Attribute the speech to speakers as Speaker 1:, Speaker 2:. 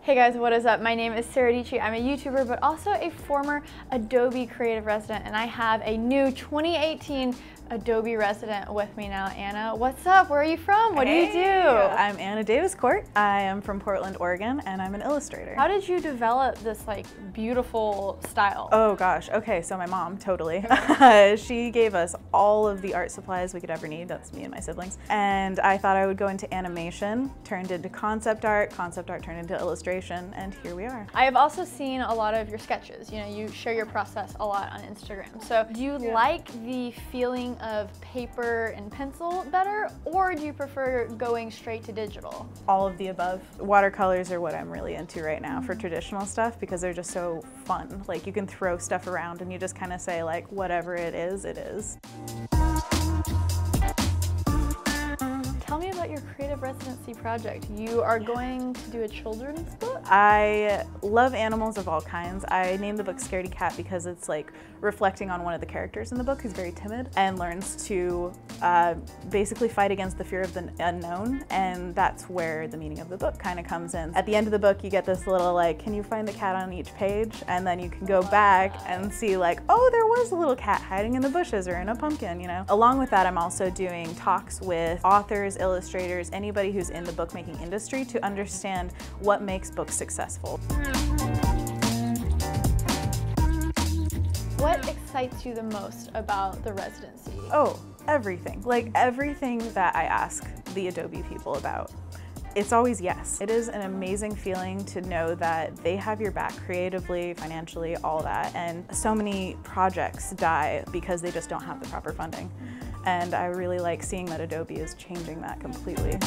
Speaker 1: Hey guys, what is up? My name is Sara Dietschy. I'm a YouTuber, but also a former Adobe Creative resident, and I have a new 2018 Adobe resident with me now. Anna, what's up? Where are you from? What do you do?
Speaker 2: I'm Anna Daviscourt. I am from Portland, Oregon, and I'm an illustrator.
Speaker 1: How did you develop this beautiful style?
Speaker 2: Oh gosh, okay, so my mom, totally. She gave us all of the art supplies we could ever need. That's me and my siblings. And I thought I would go into animation, turned into concept art turned into illustration, and here we are.
Speaker 1: I have also seen a lot of your sketches. You know, you share your process a lot on Instagram. So do you like the feeling of paper and pencil better, or do you prefer going straight to digital?
Speaker 2: All of the above. Watercolors are what I'm really into right now for traditional stuff because they're just so fun. Like, you can throw stuff around and you just kind of say, like, whatever it is, it is.
Speaker 1: Tell me about your creative residency project. You are going to do a children's book?
Speaker 2: I love animals of all kinds. I named the book Scaredy Cat because it's like reflecting on one of the characters in the book who's very timid and learns to basically fight against the fear of the unknown, and that's where the meaning of the book kind of comes in. At the end of the book, you get this little can you find the cat on each page? And then you can go back and see oh, there was a little cat hiding in the bushes or in a pumpkin, you know? Along with that, I'm also doing talks with authors, illustrators, anybody who's in the bookmaking industry to understand what makes books successful.
Speaker 1: What excites you the most about the residency?
Speaker 2: Oh, everything. Like, everything that I ask the Adobe people about, it's always yes. It is an amazing feeling to know that they have your back creatively, financially, all that. And so many projects die because they just don't have the proper funding. And I really like seeing that Adobe is changing that completely.